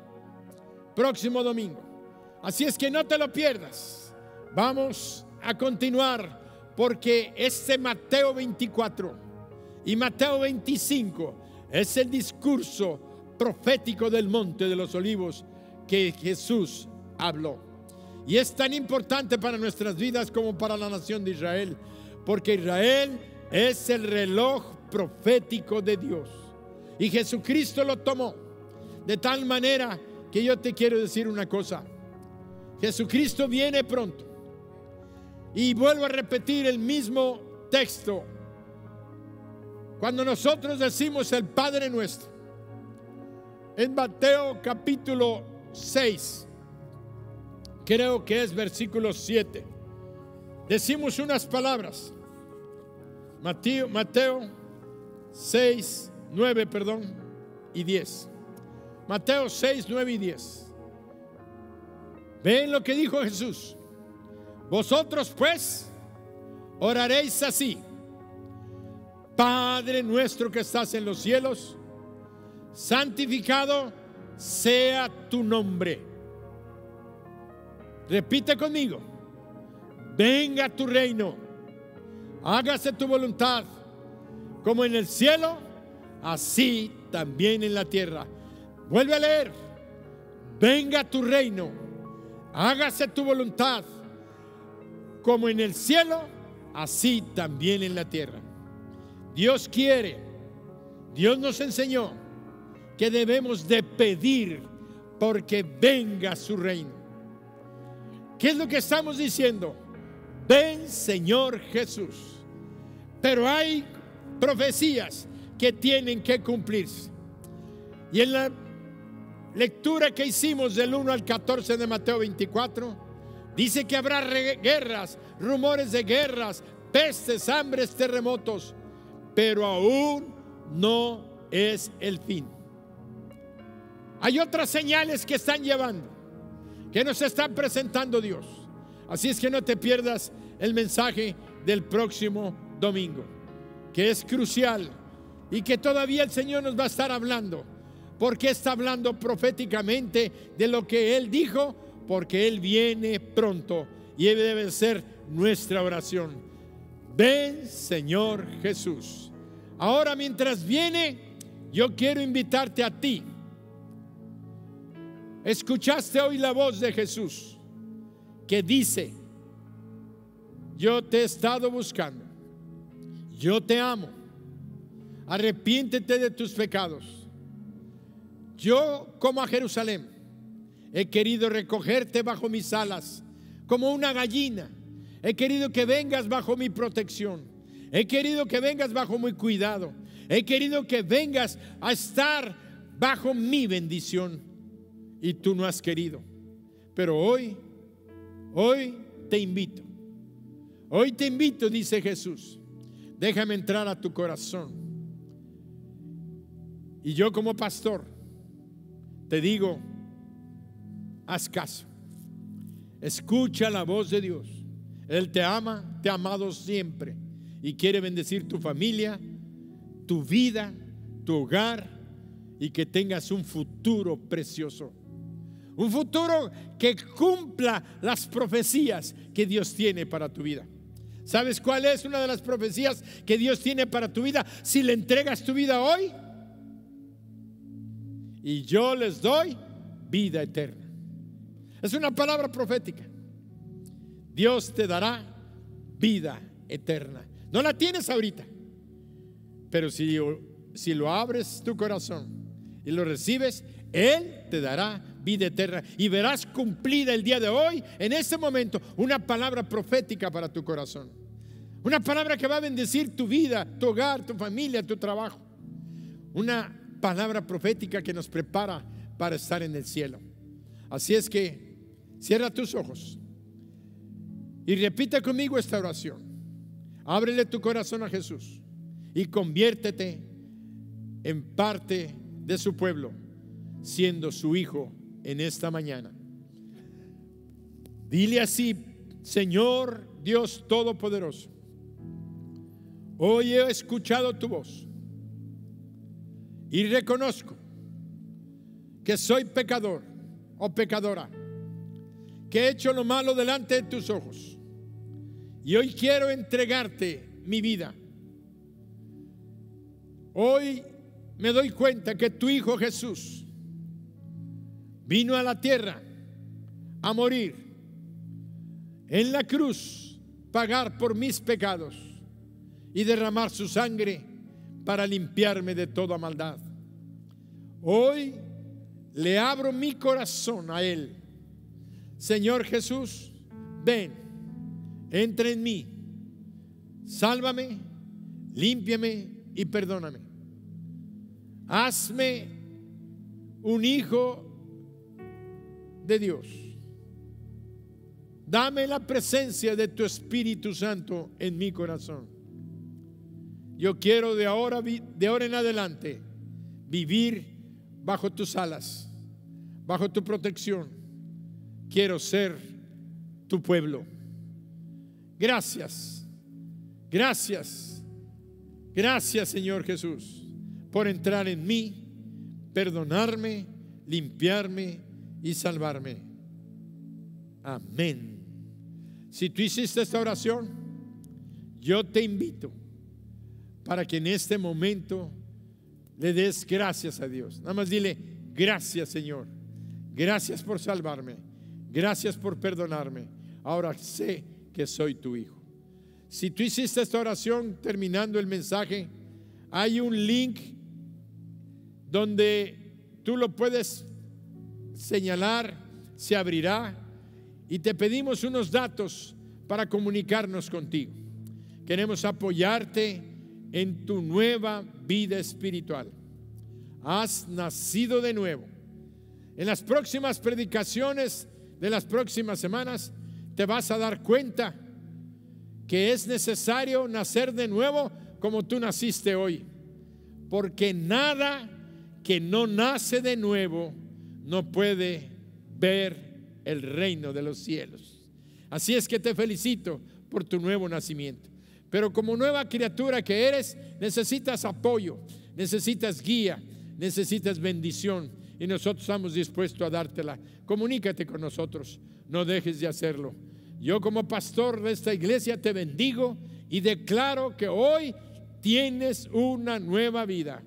Así es que no te lo pierdas. Vamos a continuar, porque este Mateo 24 y Mateo 25 es el discurso profético del Monte de los Olivos que Jesús habló. Y es tan importante para nuestras vidas como para la nación de Israel, porque Israel es el reloj profético de Dios. Y Jesucristo lo tomó de tal manera que yo te quiero decir una cosa. Jesucristo viene pronto. Y vuelvo a repetir el mismo texto. Cuando nosotros decimos el Padre Nuestro, en Mateo capítulo 6, creo que es versículo 7, decimos unas palabras. Mateo 6, 9, y 10. Mateo 6, 9 y 10. ¿Ven lo que dijo Jesús? Vosotros pues oraréis así: Padre nuestro que estás en los cielos, santificado sea tu nombre. Repite conmigo: venga tu reino, hágase tu voluntad, como en el cielo, así también en la tierra. Vuelve a leer: venga tu reino, hágase tu voluntad, como en el cielo, así también en la tierra. Dios quiere, Dios nos enseñó que debemos de pedir porque venga su reino. ¿Qué es lo que estamos diciendo? Ven, Señor Jesús. Pero hay profecías que tienen que cumplirse. Y en la lectura que hicimos del 1 al 14 de Mateo 24, dice que habrá guerras, rumores de guerras, pestes, hambres, terremotos, pero aún no es el fin. Hay otras señales que están llevando, que nos están presentando Dios. Así es que no te pierdas el mensaje del próximo domingo, que es crucial y que todavía el Señor nos va a estar hablando, porque está hablando proféticamente de lo que Él dijo, porque Él viene pronto y debe ser nuestra oración. Ven, Señor Jesús. Ahora, mientras viene, yo quiero invitarte a ti. Escuchaste hoy la voz de Jesús que dice: yo te he estado buscando, yo te amo, arrepiéntete de tus pecados. Yo, como a Jerusalén, he querido recogerte bajo mis alas como una gallina. He querido que vengas bajo mi protección. He querido que vengas bajo mi cuidado. He querido que vengas a estar bajo mi bendición. Y tú no has querido. Pero hoy te invito. Hoy te invito, dice Jesús. Déjame entrar a tu corazón. Y yo, como pastor, te digo: haz caso. Escucha la voz de Dios. Él te ama, te ha amado siempre y quiere bendecir tu familia, tu vida, tu hogar, y que tengas un futuro precioso. Un futuro que cumpla las profecías que Dios tiene para tu vida. ¿Sabes cuál es una de las profecías que Dios tiene para tu vida? Si le entregas tu vida hoy: y yo les doy vida eterna. Es una palabra profética. Dios te dará vida eterna. No la tienes ahorita, pero si lo abres tu corazón y lo recibes, Él te dará vida eterna y verás cumplida el día de hoy, en este momento, una palabra profética para tu corazón. Una palabra que va a bendecir tu vida, tu hogar, tu familia, tu trabajo. Una palabra profética que nos prepara para estar en el cielo. Así es que cierra tus ojos y repite conmigo esta oración. Ábrele tu corazón a Jesús y conviértete en parte de su pueblo, siendo su hijo en esta mañana. Dile así: Señor Dios Todopoderoso, hoy he escuchado tu voz y reconozco que soy pecador o pecadora, que he hecho lo malo delante de tus ojos, y hoy quiero entregarte mi vida. Hoy me doy cuenta que tu Hijo Jesús vino a la tierra a morir en la cruz, pagar por mis pecados y derramar su sangre para limpiarme de toda maldad. Hoy le abro mi corazón a Él. Señor Jesús, ven, entra en mí, sálvame, límpiame y perdóname. Hazme un hijo de Dios. Dame la presencia de tu Espíritu Santo en mi corazón. Yo quiero de ahora en adelante vivir bajo tus alas, bajo tu protección. Quiero ser tu pueblo. Gracias, gracias, gracias, Señor Jesús, por entrar en mí, perdonarme, limpiarme y salvarme. Amén. Si tú hiciste esta oración, yo te invito para que en este momento le des gracias a Dios. Nada más dile: gracias, Señor, gracias por salvarme, gracias por perdonarme. Ahora sé que soy tu hijo. Si tú hiciste esta oración terminando el mensaje, hay un link donde tú lo puedes señalar, se abrirá y te pedimos unos datos para comunicarnos contigo. Queremos apoyarte en tu nueva vida espiritual. Has nacido de nuevo. En las próximas predicaciones de las próximas semanas te vas a dar cuenta que es necesario nacer de nuevo como tú naciste hoy, porque nada que no nace de nuevo no puede ver el reino de los cielos. Así es que te felicito por tu nuevo nacimiento. Pero como nueva criatura que eres, necesitas apoyo, necesitas guía, necesitas bendición, y nosotros estamos dispuestos a dártela. Comunícate con nosotros, no dejes de hacerlo. Yo, como pastor de esta iglesia, te bendigo y declaro que hoy tienes una nueva vida,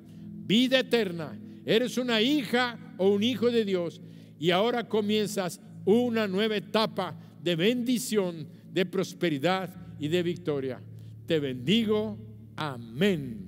vida eterna. Eres una hija o un hijo de Dios, y ahora comienzas una nueva etapa de bendición, de prosperidad y de victoria. Te bendigo. Amén.